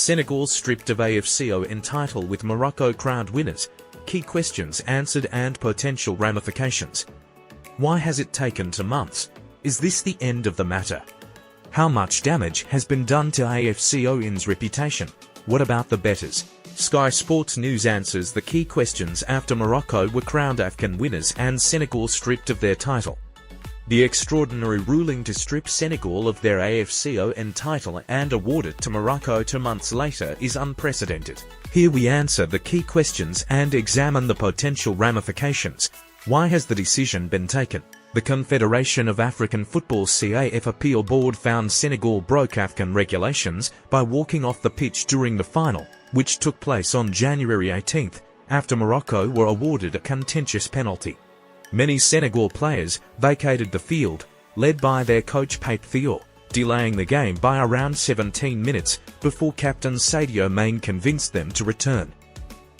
Senegal stripped of AFCON title with Morocco crowned winners, key questions answered and potential ramifications. Why has it taken 2 months? Is this the end of the matter? How much damage has been done to AFCON's reputation? What about the bettors? Sky Sports News answers the key questions after Morocco were crowned AFCON winners and Senegal stripped of their title. The extraordinary ruling to strip Senegal of their AFCON title and award it to Morocco 2 months later is unprecedented. Here we answer the key questions and examine the potential ramifications. Why has the decision been taken? The Confederation of African Football (CAF) Appeal Board found Senegal broke AFCON regulations by walking off the pitch during the final, which took place on January 18, after Morocco were awarded a contentious penalty. Many Senegal players vacated the field, led by their coach Pape Thiaw, delaying the game by around 17 minutes before captain Sadio Mane convinced them to return.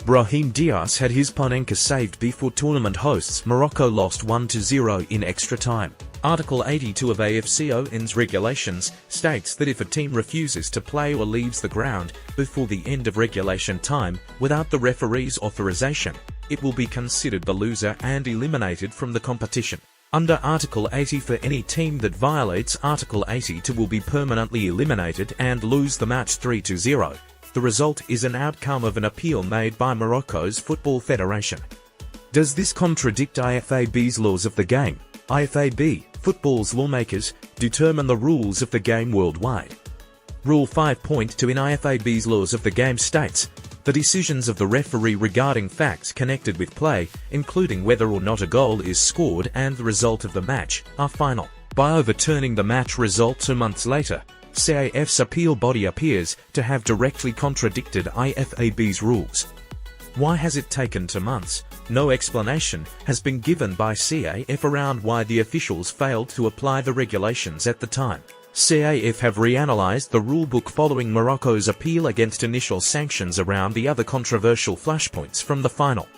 Brahim Diaz had his Panenka saved before tournament hosts Morocco lost 1-0 in extra time. Article 82 of AFCON's regulations states that if a team refuses to play or leaves the ground before the end of regulation time without the referee's authorization, it will be considered the loser and eliminated from the competition. Under Article 80, for any team that violates Article 82 will be permanently eliminated and lose the match 3-0. The result is an outcome of an appeal made by Morocco's Football Federation. Does this contradict IFAB's laws of the game? IFAB, football's lawmakers, determine the rules of the game worldwide. Rule 5.2 in IFAB's laws of the game states, the decisions of the referee regarding facts connected with play, including whether or not a goal is scored and the result of the match, are final. By overturning the match result 2 months later, CAF's appeal body appears to have directly contradicted IFAB's rules. Why has it taken 2 months? No explanation has been given by CAF around why the officials failed to apply the regulations at the time. CAF have reanalyzed the rulebook following Morocco's appeal against initial sanctions around the other controversial flashpoints from the final.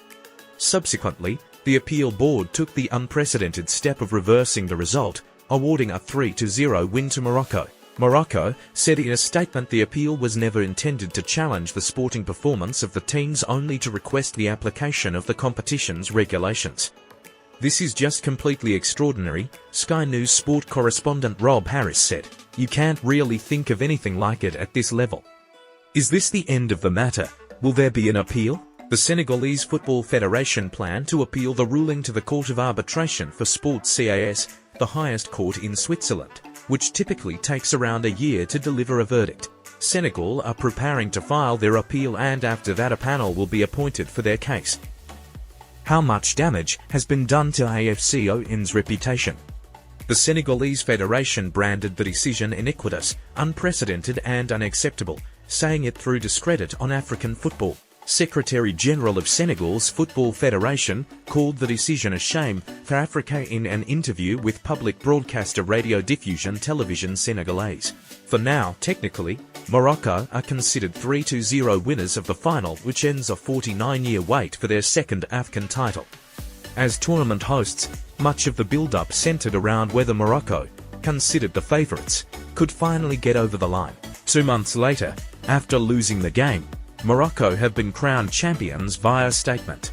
Subsequently, the appeal board took the unprecedented step of reversing the result, awarding a 3-0 win to Morocco. Morocco said in a statement the appeal was never intended to challenge the sporting performance of the teams, only to request the application of the competition's regulations. This is just completely extraordinary, Sky News sport correspondent Rob Harris said. You can't really think of anything like it at this level. Is this the end of the matter? Will there be an appeal? The Senegalese Football Federation plan to appeal the ruling to the Court of Arbitration for Sports (CAS), the highest court in Switzerland, which typically takes around a year to deliver a verdict. Senegal are preparing to file their appeal, and after that a panel will be appointed for their case. How much damage has been done to AFCON's reputation? The Senegalese Federation branded the decision iniquitous, unprecedented and unacceptable, saying it threw discredit on African football. Secretary-General of Senegal's Football Federation called the decision a shame for Africa in an interview with public broadcaster Radio Diffusion Television Senegalese. For now, technically, Morocco are considered 3-0 winners of the final, which ends a 49-year wait for their second AFCON title. As tournament hosts, much of the build-up centered around whether Morocco, considered the favorites, could finally get over the line. 2 months later, after losing the game, Morocco have been crowned champions via statement.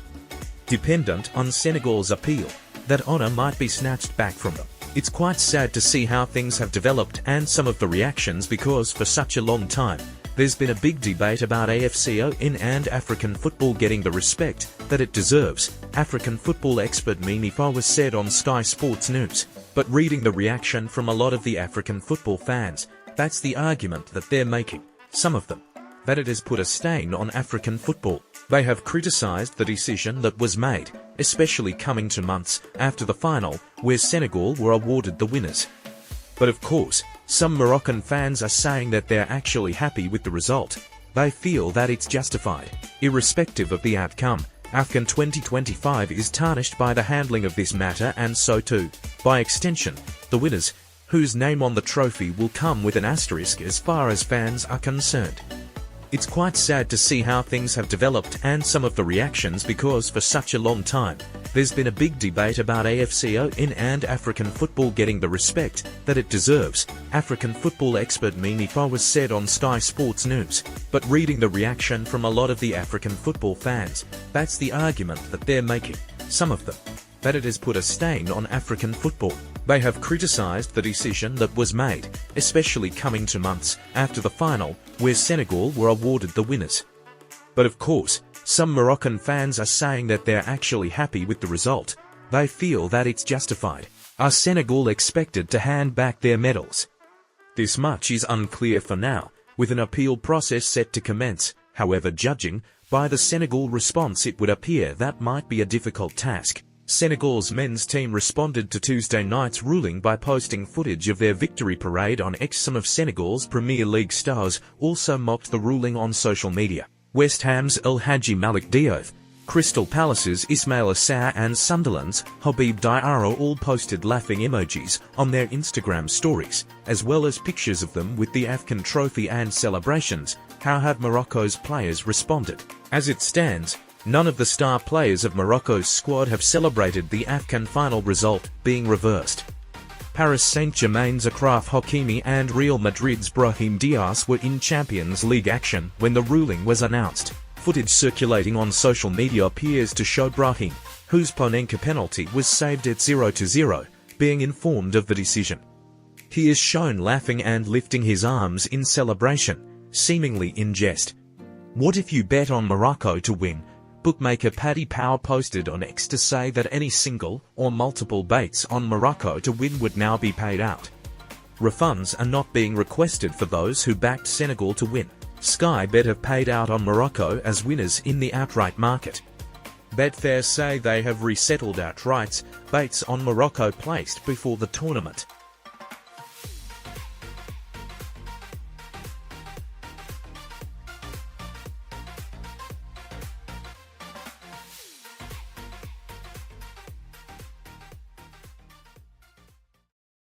Dependent on Senegal's appeal, that honour might be snatched back from them. It's quite sad to see how things have developed and some of the reactions, because for such a long time, there's been a big debate about AFCON and African football getting the respect that it deserves, African football expert Mimi Fawa said on Sky Sports News. But reading the reaction from a lot of the African football fans, that's the argument that they're making. Some of them, that it has put a stain on African football. They have criticised the decision that was made, especially coming 2 months after the final, where Senegal were awarded the winners. But of course, some Moroccan fans are saying that they're actually happy with the result. They feel that it's justified. Irrespective of the outcome, AFCON 2025 is tarnished by the handling of this matter, and so too, by extension, the winners, whose name on the trophy will come with an asterisk as far as fans are concerned. It's quite sad to see how things have developed and some of the reactions, because for such a long time, There's been a big debate about AFCO in and African football getting the respect that it deserves, African football expert Mimi Fawaz said on Sky Sports News. But reading the reaction from a lot of the African football fans, that's the argument that they're making, some of them, that it has put a stain on African football. They have criticised the decision that was made, especially coming 2 months after the final, where Senegal were awarded the winners. But of course, some Moroccan fans are saying that they're actually happy with the result. They feel that it's justified. Are Senegal expected to hand back their medals? This much is unclear for now, with an appeal process set to commence. However, judging by the Senegal response, it would appear that might be a difficult task. Senegal's men's team responded to Tuesday night's ruling by posting footage of their victory parade on X. Some of Senegal's Premier League stars also mocked the ruling on social media. West Ham's El Hadji Malik Diop, Crystal Palace's Ismail Assar and Sunderland's Habib Diarra all posted laughing emojis on their Instagram stories, as well as pictures of them with the AFCON trophy and celebrations. How have Morocco's players responded? As it stands, none of the star players of Morocco's squad have celebrated the AFCON final result being reversed. Paris Saint-Germain's Achraf Hakimi and Real Madrid's Brahim Diaz were in Champions League action when the ruling was announced. Footage circulating on social media appears to show Brahim, whose Panenka penalty was saved at 0-0, being informed of the decision. He is shown laughing and lifting his arms in celebration, seemingly in jest. What if you bet on Morocco to win? Bookmaker Paddy Power posted on X to say that any single or multiple bets on Morocco to win would now be paid out. Refunds are not being requested for those who backed Senegal to win. Sky Bet have paid out on Morocco as winners in the outright market. Betfair say they have resettled outrights bets on Morocco placed before the tournament.